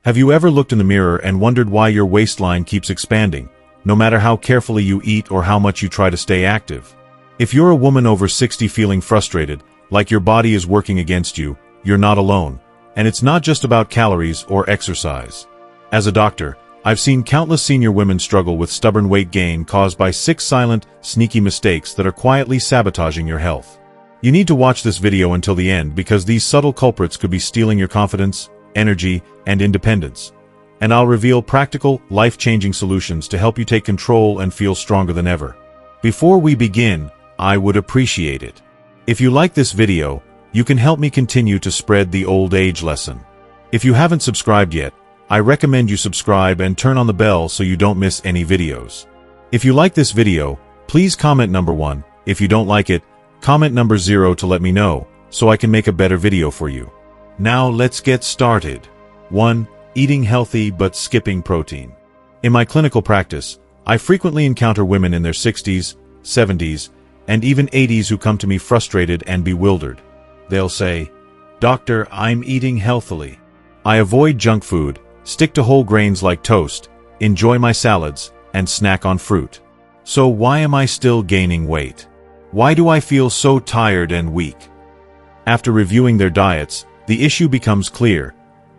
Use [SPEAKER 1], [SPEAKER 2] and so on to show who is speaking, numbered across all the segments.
[SPEAKER 1] Have you ever looked in the mirror and wondered why your waistline keeps expanding, no matter how carefully you eat or how much you try to stay active? If you're a woman over 60 feeling frustrated, like your body is working against you, you're not alone. And it's not just about calories or exercise. As a doctor, I've seen countless senior women struggle with stubborn weight gain caused by 6 silent, sneaky mistakes that are quietly sabotaging your health. You need to watch this video until the end because these subtle culprits could be stealing your confidence, energy, and independence. And I'll reveal practical, life-changing solutions to help you take control and feel stronger than ever. Before we begin, I would appreciate it if you like this video. You can help me continue to spread the old age lesson. If you haven't subscribed yet, I recommend you subscribe and turn on the bell so you don't miss any videos. If you like this video, please comment number 1. If you don't like it, comment number 0 to let me know, so I can make a better video for you. Now let's get started. 1. Eating healthy but skipping protein. In my clinical practice, I frequently encounter women in their 60s, 70s, and even 80s who come to me frustrated and bewildered. They'll say, "Doctor, I'm eating healthily. I avoid junk food, stick to whole grains like toast, enjoy my salads, and snack on fruit. So why am I still gaining weight? Why do I feel so tired and weak?" After reviewing their diets, the issue becomes clear.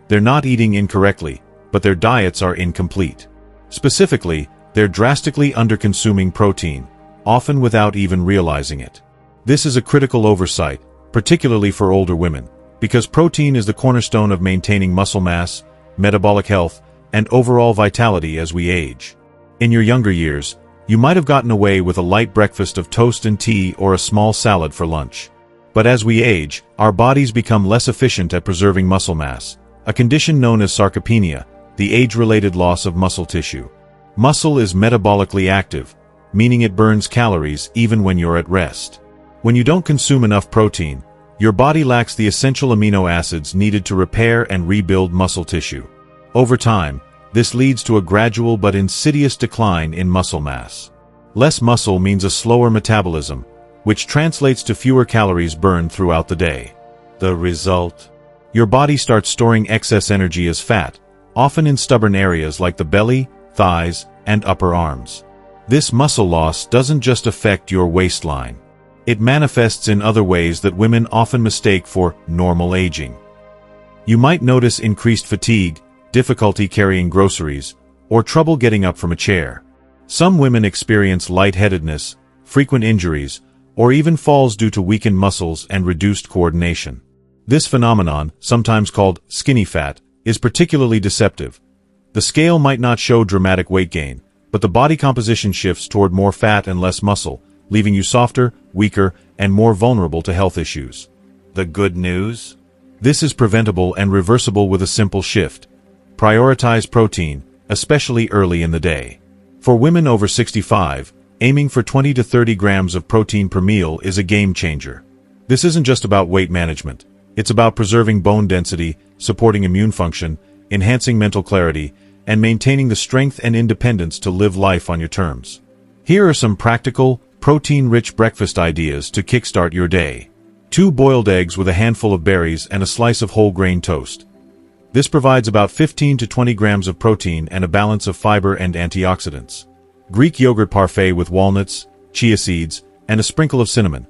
[SPEAKER 1] They're not eating incorrectly, but their diets are incomplete. Specifically, they're drastically underconsuming protein, often without even realizing it. This is a critical oversight, particularly for older women, because protein is the cornerstone of maintaining muscle mass, metabolic health, and overall vitality as we age. In your younger years, you might have gotten away with a light breakfast of toast and tea or a small salad for lunch. But as we age, our bodies become less efficient at preserving muscle mass, a condition known as sarcopenia, the age-related loss of muscle tissue. Muscle is metabolically active, meaning it burns calories even when you're at rest. When you don't consume enough protein, your body lacks the essential amino acids needed to repair and rebuild muscle tissue. Over time, this leads to a gradual but insidious decline in muscle mass. Less muscle means a slower metabolism, which translates to fewer calories burned throughout the day. The result? Your body starts storing excess energy as fat, often in stubborn areas like the belly, thighs, and upper arms. This muscle loss doesn't just affect your waistline. It manifests in other ways that women often mistake for normal aging. You might notice increased fatigue, difficulty carrying groceries, or trouble getting up from a chair. Some women experience lightheadedness, frequent injuries, or even falls due to weakened muscles and reduced coordination. This phenomenon, sometimes called skinny fat, is particularly deceptive. The scale might not show dramatic weight gain, but the body composition shifts toward more fat and less muscle, leaving you softer, weaker, and more vulnerable to health issues. The good news? This is preventable and reversible with a simple shift. Prioritize protein, especially early in the day. For women over 65, aiming for 20 to 30 grams of protein per meal is a game changer. This isn't just about weight management. It's about preserving bone density, supporting immune function, enhancing mental clarity, and maintaining the strength and independence to live life on your terms. Here are some practical, protein-rich breakfast ideas to kickstart your day. 2 boiled eggs with a handful of berries and a slice of whole grain toast. This provides about 15 to 20 grams of protein and a balance of fiber and antioxidants. Greek yogurt parfait with walnuts, chia seeds, and a sprinkle of cinnamon.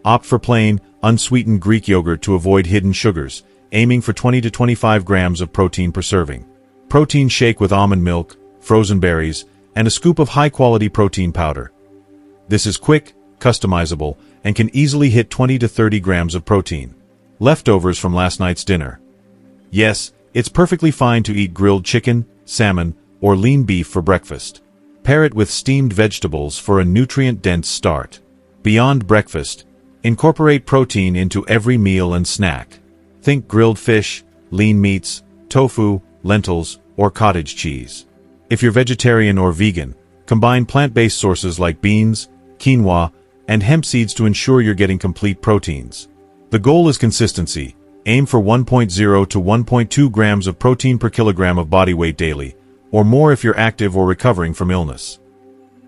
[SPEAKER 1] Opt for plain, unsweetened Greek yogurt to avoid hidden sugars, aiming for 20 to 25 grams of protein per serving. Protein shake with almond milk, frozen berries, and a scoop of high-quality protein powder. This is quick, customizable, and can easily hit 20 to 30 grams of protein. Leftovers from last night's dinner. Yes, it's perfectly fine to eat grilled chicken, salmon, or lean beef for breakfast. Pair it with steamed vegetables for a nutrient-dense start. Beyond breakfast, incorporate protein into every meal and snack. Think grilled fish, lean meats, tofu, lentils, or cottage cheese. If you're vegetarian or vegan, combine plant-based sources like beans, quinoa, and hemp seeds to ensure you're getting complete proteins. The goal is consistency. Aim for 1.0 to 1.2 grams of protein per kilogram of body weight daily, or more if you're active or recovering from illness.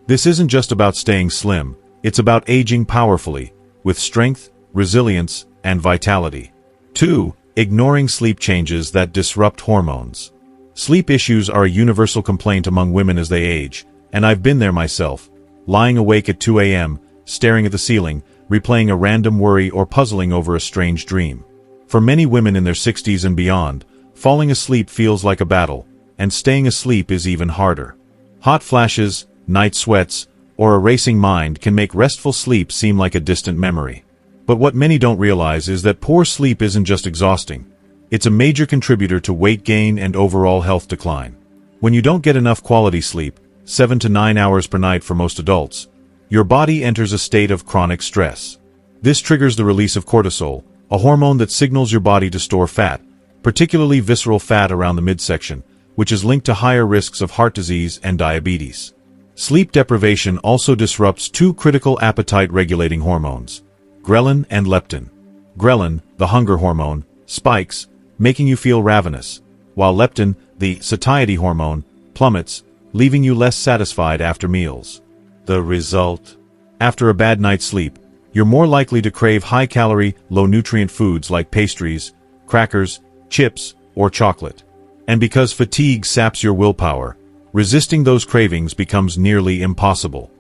[SPEAKER 1] This isn't just about staying slim, it's about aging powerfully, with strength, resilience, and vitality. 2. Ignoring sleep changes that disrupt hormones. Sleep issues are a universal complaint among women as they age, and I've been there myself, lying awake at 2 a.m., staring at the ceiling, replaying a random worry or puzzling over a strange dream. For many women in their 60s and beyond, falling asleep feels like a battle, and staying asleep is even harder. Hot flashes, night sweats, or a racing mind can make restful sleep seem like a distant memory. But what many don't realize is that poor sleep isn't just exhausting. It's a major contributor to weight gain and overall health decline. When you don't get enough quality sleep, 7 to 9 hours per night for most adults, your body enters a state of chronic stress. This triggers the release of cortisol, a hormone that signals your body to store fat, particularly visceral fat around the midsection, which is linked to higher risks of heart disease and diabetes. Sleep deprivation also disrupts two critical appetite-regulating hormones, ghrelin and leptin. Ghrelin, the hunger hormone, spikes, making you feel ravenous, while leptin, the satiety hormone, plummets, leaving you less satisfied after meals. The result? After a bad night's sleep, you're more likely to crave high-calorie, low-nutrient foods like pastries, crackers, chips, or chocolate. And because fatigue saps your willpower, resisting those cravings becomes nearly impossible.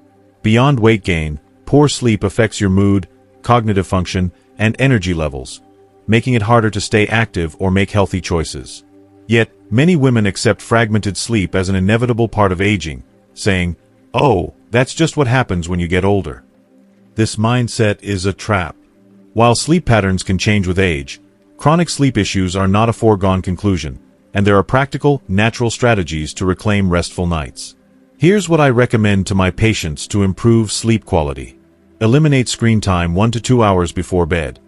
[SPEAKER 1] Beyond weight gain, poor sleep affects your mood, cognitive function, and energy levels, making it harder to stay active or make healthy choices. Yet, many women accept fragmented sleep as an inevitable part of aging, saying, "Oh, that's just what happens when you get older." This mindset is a trap. While sleep patterns can change with age, chronic sleep issues are not a foregone conclusion, and there are practical, natural strategies to reclaim restful nights. Here's what I recommend to my patients to improve sleep quality. Eliminate screen time 1 to 2 hours before bed.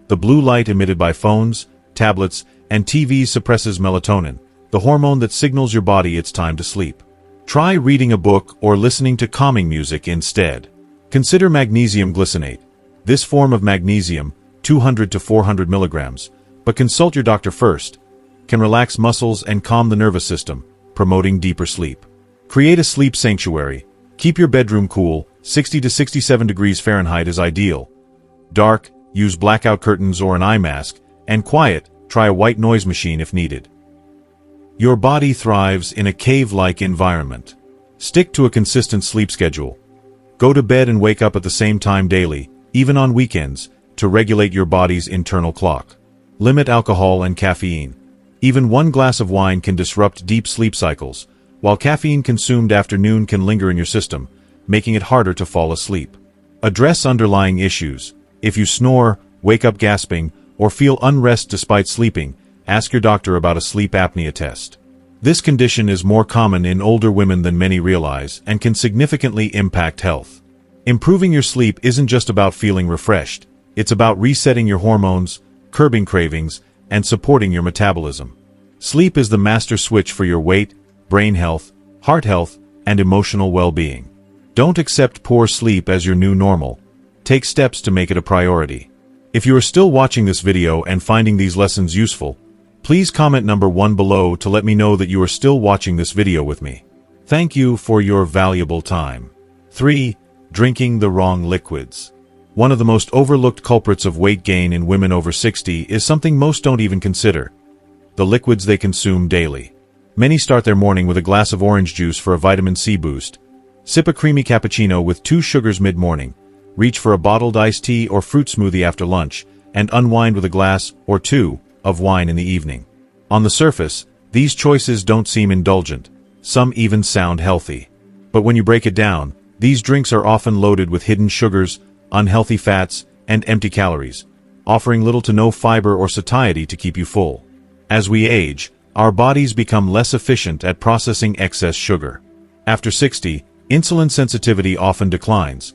[SPEAKER 1] The blue light emitted by phones, tablets, and TVs suppresses melatonin, the hormone that signals your body it's time to sleep. Try reading a book or listening to calming music instead. Consider magnesium glycinate. This form of magnesium, 200 to 400 milligrams, but consult your doctor first, can relax muscles and calm the nervous system, promoting deeper sleep. Create a sleep sanctuary. Keep your bedroom cool, 60 to 67 degrees Fahrenheit is ideal. Dark, use blackout curtains or an eye mask, and quiet, try a white noise machine if needed. Your body thrives in a cave-like environment. Stick to a consistent sleep schedule. Go to bed and wake up at the same time daily, even on weekends, to regulate your body's internal clock. Limit alcohol and caffeine. Even one glass of wine can disrupt deep sleep cycles, while caffeine consumed after noon can linger in your system, making it harder to fall asleep. Address underlying issues. If you snore, wake up gasping, or feel unrest despite sleeping, ask your doctor about a sleep apnea test. This condition is more common in older women than many realize and can significantly impact health. Improving your sleep isn't just about feeling refreshed, it's about resetting your hormones, curbing cravings, and supporting your metabolism. Sleep is the master switch for your weight, brain health, heart health, and emotional well-being. Don't accept poor sleep as your new normal. Take steps to make it a priority. If you are still watching this video and finding these lessons useful, please comment number 1 below to let me know that you are still watching this video with me. Thank you for your valuable time. 3. Drinking the wrong liquids. One of the most overlooked culprits of weight gain in women over 60 is something most don't even consider: the liquids they consume daily. Many start their morning with a glass of orange juice for a vitamin C boost, sip a creamy cappuccino with 2 sugars mid-morning, reach for a bottled iced tea or fruit smoothie after lunch, and unwind with a glass or 2 of wine in the evening. On the surface, these choices don't seem indulgent. Some even sound healthy. But when you break it down, these drinks are often loaded with hidden sugars, unhealthy fats, and empty calories, offering little to no fiber or satiety to keep you full. As we age, our bodies become less efficient at processing excess sugar. After 60, insulin sensitivity often declines,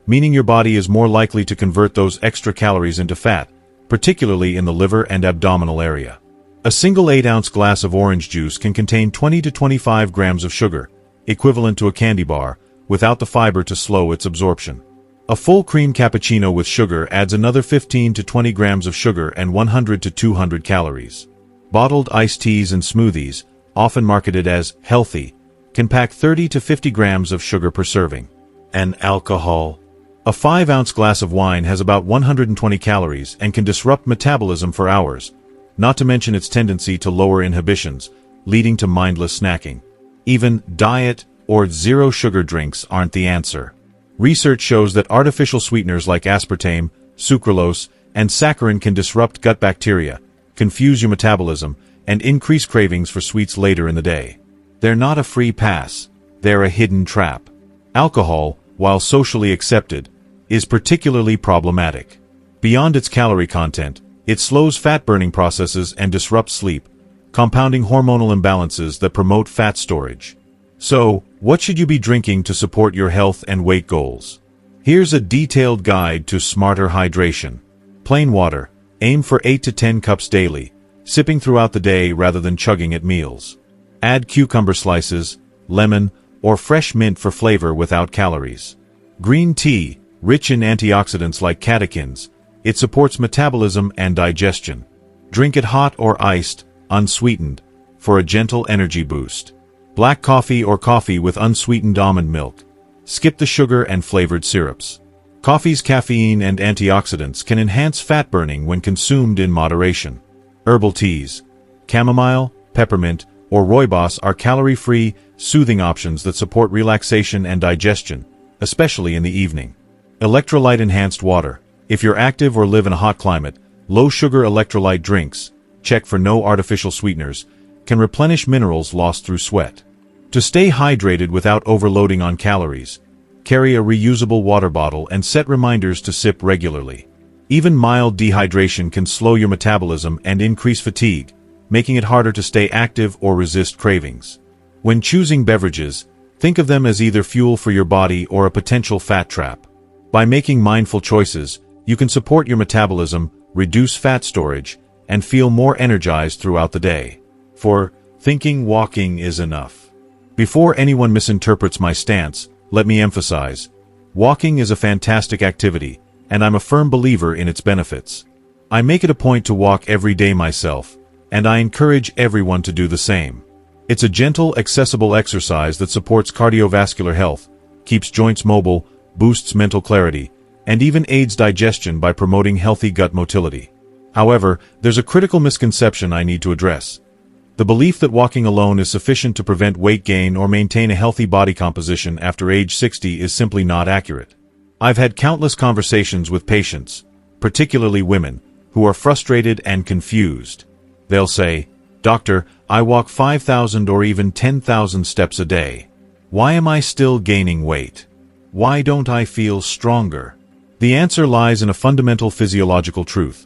[SPEAKER 1] meaning your body is more likely to convert those extra calories into fat, particularly in the liver and abdominal area. A single 8-ounce glass of orange juice can contain 20 to 25 grams of sugar, equivalent to a candy bar, without the fiber to slow its absorption. A full cream cappuccino with sugar adds another 15 to 20 grams of sugar and 100 to 200 calories. Bottled iced teas and smoothies, often marketed as healthy, can pack 30 to 50 grams of sugar per serving. And alcohol. A 5-ounce glass of wine has about 120 calories and can disrupt metabolism for hours, not to mention its tendency to lower inhibitions, leading to mindless snacking. Even diet or zero-sugar drinks aren't the answer. Research shows that artificial sweeteners like aspartame, sucralose, and saccharin can disrupt gut bacteria, confuse your metabolism, and increase cravings for sweets later in the day. They're not a free pass, they're a hidden trap. Alcohol, while socially accepted, is particularly problematic. Beyond its calorie content, it slows fat-burning processes and disrupts sleep, compounding hormonal imbalances that promote fat storage. So, what should you be drinking to support your health and weight goals? Here's a detailed guide to smarter hydration. Plain water. Aim for 8 to 10 cups daily, sipping throughout the day rather than chugging at meals. Add cucumber slices, lemon, or fresh mint for flavor without calories. Green tea, rich in antioxidants like catechins, it supports metabolism and digestion. Drink it hot or iced, unsweetened, for a gentle energy boost. Black coffee or coffee with unsweetened almond milk. Skip the sugar and flavored syrups. Coffee's caffeine and antioxidants can enhance fat burning when consumed in moderation. Herbal teas, chamomile, peppermint, or rooibos are calorie-free, soothing options that support relaxation and digestion, especially in the evening. Electrolyte-enhanced water. If you're active or live in a hot climate, low-sugar electrolyte drinks, check for no artificial sweeteners, can replenish minerals lost through sweat. To stay hydrated without overloading on calories, carry a reusable water bottle and set reminders to sip regularly. Even mild dehydration can slow your metabolism and increase fatigue, making it harder to stay active or resist cravings. When choosing beverages, think of them as either fuel for your body or a potential fat trap. By making mindful choices, you can support your metabolism, reduce fat storage, and feel more energized throughout the day. For thinking walking is enough. Before anyone misinterprets my stance, let me emphasize, walking is a fantastic activity, and I'm a firm believer in its benefits. I make it a point to walk every day myself, and I encourage everyone to do the same. It's a gentle, accessible exercise that supports cardiovascular health, keeps joints mobile, boosts mental clarity, and even aids digestion by promoting healthy gut motility. However, there's a critical misconception I need to address. The belief that walking alone is sufficient to prevent weight gain or maintain a healthy body composition after age 60 is simply not accurate. I've had countless conversations with patients, particularly women, who are frustrated and confused. They'll say, "Doctor, I walk 5,000 or even 10,000 steps a day. Why am I still gaining weight? Why don't I feel stronger?" The answer lies in a fundamental physiological truth.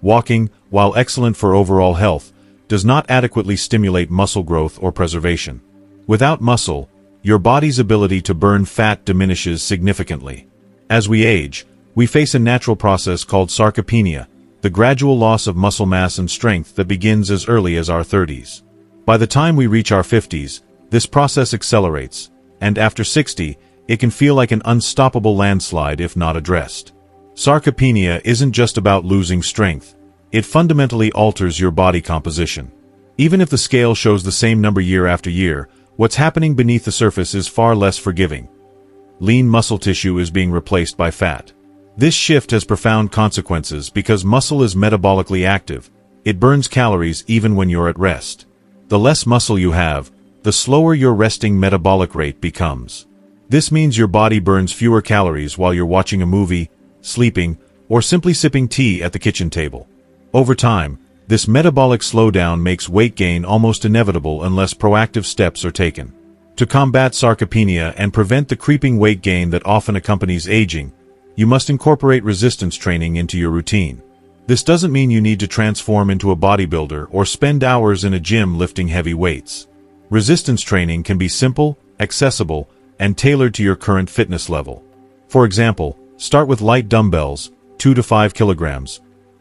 [SPEAKER 1] Walking, while excellent for overall health, does not adequately stimulate muscle growth or preservation. Without muscle, your body's ability to burn fat diminishes significantly. As we age, we face a natural process called sarcopenia, the gradual loss of muscle mass and strength that begins as early as our 30s. By the time we reach our 50s, this process accelerates, and after 60, it can feel like an unstoppable landslide if not addressed. Sarcopenia isn't just about losing strength. It fundamentally alters your body composition. Even if the scale shows the same number year after year, what's happening beneath the surface is far less forgiving. Lean muscle tissue is being replaced by fat. This shift has profound consequences because muscle is metabolically active. It burns calories even when you're at rest. The less muscle you have, the slower your resting metabolic rate becomes. This means your body burns fewer calories while you're watching a movie, sleeping, or simply sipping tea at the kitchen table. Over time, this metabolic slowdown makes weight gain almost inevitable unless proactive steps are taken. To combat sarcopenia and prevent the creeping weight gain that often accompanies aging, you must incorporate resistance training into your routine. This doesn't mean you need to transform into a bodybuilder or spend hours in a gym lifting heavy weights. Resistance training can be simple, accessible, and tailored to your current fitness level. For example, start with light dumbbells, 2 to 5 kilograms,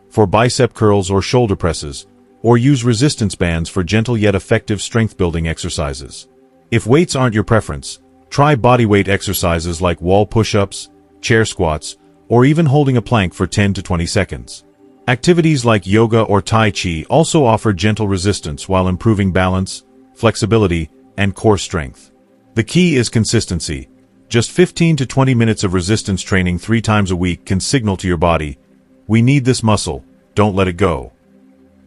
[SPEAKER 1] for bicep curls or shoulder presses, or use resistance bands for gentle yet effective strength-building exercises. If weights aren't your preference, try bodyweight exercises like wall push-ups, chair squats, or even holding a plank for 10 to 20 seconds. Activities like yoga or Tai Chi also offer gentle resistance while improving balance, flexibility, and core strength. The key is consistency. Just 15 to 20 minutes of resistance training 3 times a week can signal to your body, "We need this muscle, don't let it go."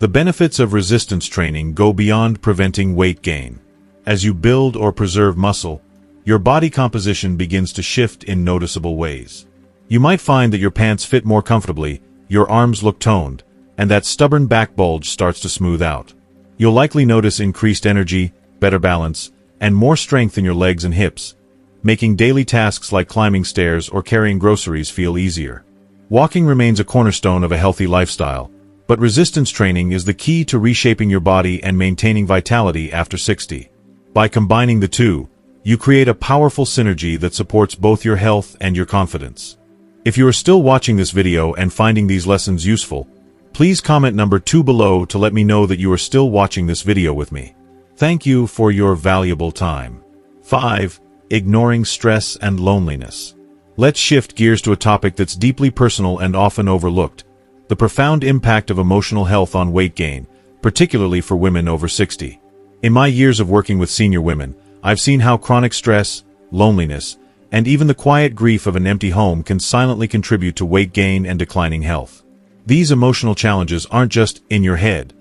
[SPEAKER 1] The benefits of resistance training go beyond preventing weight gain. As you build or preserve muscle, your body composition begins to shift in noticeable ways. You might find that your pants fit more comfortably, your arms look toned, and that stubborn back bulge starts to smooth out. You'll likely notice increased energy, better balance, and more strength in your legs and hips, making daily tasks like climbing stairs or carrying groceries feel easier. Walking remains a cornerstone of a healthy lifestyle, but resistance training is the key to reshaping your body and maintaining vitality after 60. By combining the two, you create a powerful synergy that supports both your health and your confidence. If you are still watching this video and finding these lessons useful, please comment number 2 below to let me know that you are still watching this video with me. Thank you for your valuable time. 5. Ignoring stress and loneliness. Let's shift gears to a topic that's deeply personal and often overlooked: the profound impact of emotional health on weight gain, particularly for women over 60. In my years of working with senior women, I've seen how chronic stress, loneliness, and even the quiet grief of an empty home can silently contribute to weight gain and declining health. These emotional challenges aren't just in your head.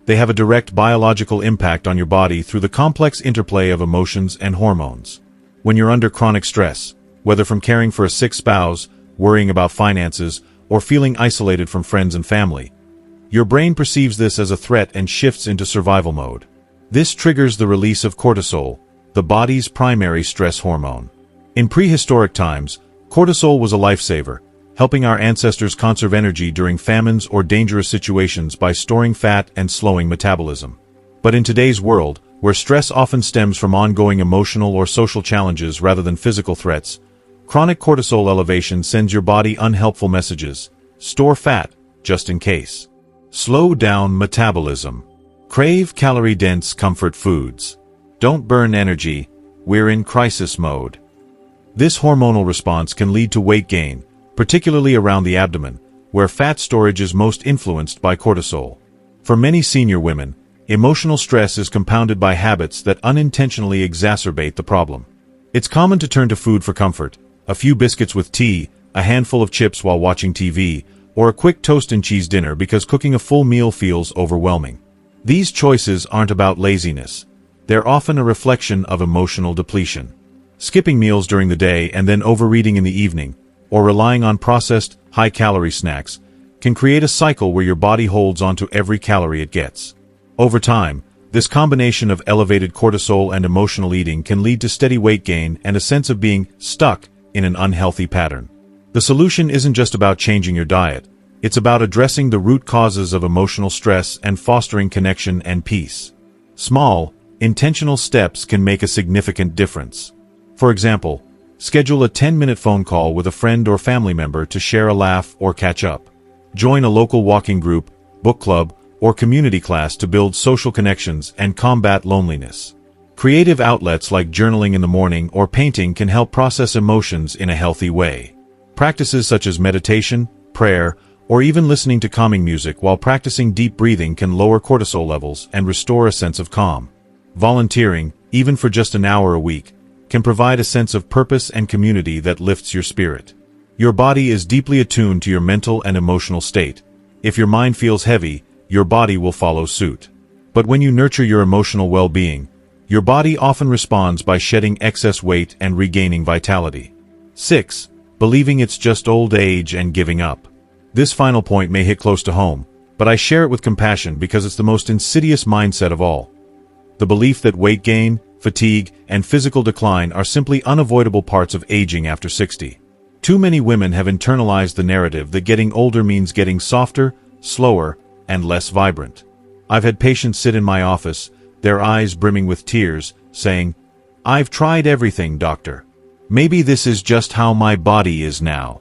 [SPEAKER 1] They have a direct biological impact on your body through the complex interplay of emotions and hormones. When you're under chronic stress, whether from caring for a sick spouse, worrying about finances, or feeling isolated from friends and family, your brain perceives this as a threat and shifts into survival mode. This triggers the release of cortisol, the body's primary stress hormone. In prehistoric times, cortisol was a lifesaver, helping our ancestors conserve energy during famines or dangerous situations by storing fat and slowing metabolism. But in today's world, where stress often stems from ongoing emotional or social challenges rather than physical threats, chronic cortisol elevation sends your body unhelpful messages. Store fat, just in case. Slow down metabolism. Crave calorie-dense comfort foods. Don't burn energy. We're in crisis mode. This hormonal response can lead to weight gain, particularly around the abdomen, where fat storage is most influenced by cortisol. For many senior women, emotional stress is compounded by habits that unintentionally exacerbate the problem. It's common to turn to food for comfort: a few biscuits with tea, a handful of chips while watching TV, or a quick toast and cheese dinner because cooking a full meal feels overwhelming. These choices aren't about laziness. They're often a reflection of emotional depletion. Skipping meals during the day and then overeating in the evening, or relying on processed, high-calorie snacks, can create a cycle where your body holds onto every calorie it gets. Over time, this combination of elevated cortisol and emotional eating can lead to steady weight gain and a sense of being stuck in an unhealthy pattern. The solution isn't just about changing your diet. It's about addressing the root causes of emotional stress and fostering connection and peace. Small, intentional steps can make a significant difference. For example, schedule a 10-minute phone call with a friend or family member to share a laugh or catch up. Join a local walking group, book club, or community class to build social connections and combat loneliness. Creative outlets like journaling in the morning or painting can help process emotions in a healthy way. Practices such as meditation, prayer, or even listening to calming music while practicing deep breathing can lower cortisol levels and restore a sense of calm. Volunteering, even for just an hour a week, can provide a sense of purpose and community that lifts your spirit. Your body is deeply attuned to your mental and emotional state. If your mind feels heavy, your body will follow suit. But when you nurture your emotional well-being, your body often responds by shedding excess weight and regaining vitality. 6. Believing it's just old age and giving up. This final point may hit close to home, but I share it with compassion because it's the most insidious mindset of all. The belief that weight gain, fatigue, and physical decline are simply unavoidable parts of aging after 60. Too many women have internalized the narrative that getting older means getting softer, slower, and less vibrant. I've had patients sit in my office, their eyes brimming with tears, saying, "I've tried everything, doctor. Maybe this is just how my body is now."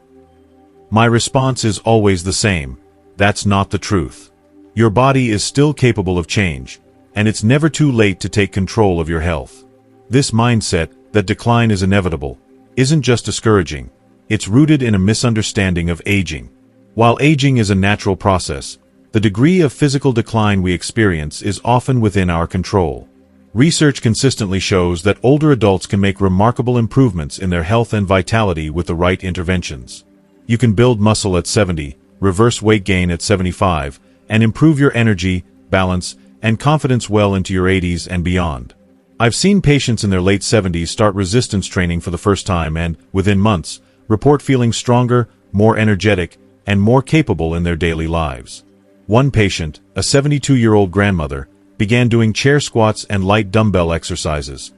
[SPEAKER 1] My response is always the same: that's not the truth. Your body is still capable of change, and it's never too late to take control of your health. This mindset, that decline is inevitable, isn't just discouraging. It's rooted in a misunderstanding of aging. While aging is a natural process, the degree of physical decline we experience is often within our control. Research consistently shows that older adults can make remarkable improvements in their health and vitality with the right interventions. You can build muscle at 70, reverse weight gain at 75, and improve your energy, balance, and confidence well into your 80s and beyond. I've seen patients in their late 70s start resistance training for the first time and, within months, report feeling stronger, more energetic, and more capable in their daily lives. One patient, a 72-year-old grandmother, began doing chair squats and light dumbbell exercises.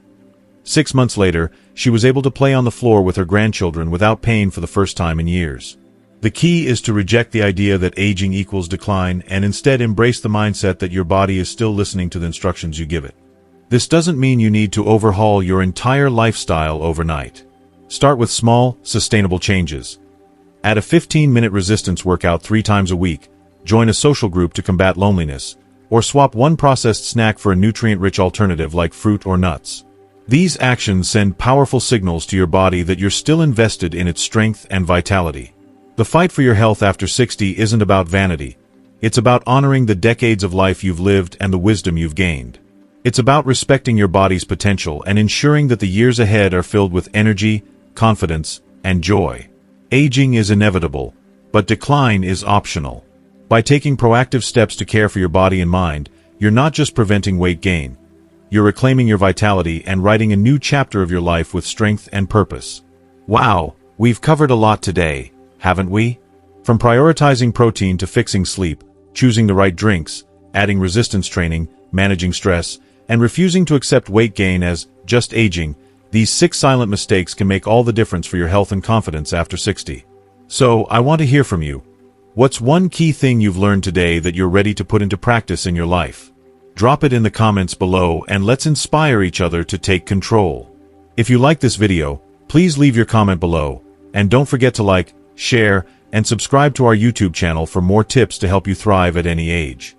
[SPEAKER 1] 6 months later, she was able to play on the floor with her grandchildren without pain for the first time in years. The key is to reject the idea that aging equals decline and instead embrace the mindset that your body is still listening to the instructions you give it. This doesn't mean you need to overhaul your entire lifestyle overnight. Start with small, sustainable changes. Add a 15-minute resistance workout 3 times a week, join a social group to combat loneliness, or swap one processed snack for a nutrient-rich alternative like fruit or nuts. These actions send powerful signals to your body that you're still invested in its strength and vitality. The fight for your health after 60 isn't about vanity. It's about honoring the decades of life you've lived and the wisdom you've gained. It's about respecting your body's potential and ensuring that the years ahead are filled with energy, confidence, and joy. Aging is inevitable, but decline is optional. By taking proactive steps to care for your body and mind, you're not just preventing weight gain. You're reclaiming your vitality and writing a new chapter of your life with strength and purpose. Wow, we've covered a lot today, haven't we? From prioritizing protein to fixing sleep, choosing the right drinks, adding resistance training, managing stress, and refusing to accept weight gain as just aging, these 6 silent mistakes can make all the difference for your health and confidence after 60. So, I want to hear from you. What's one key thing you've learned today that you're ready to put into practice in your life? Drop it in the comments below and let's inspire each other to take control. If you like this video, please leave your comment below, and don't forget to like, share, and subscribe to our YouTube channel for more tips to help you thrive at any age.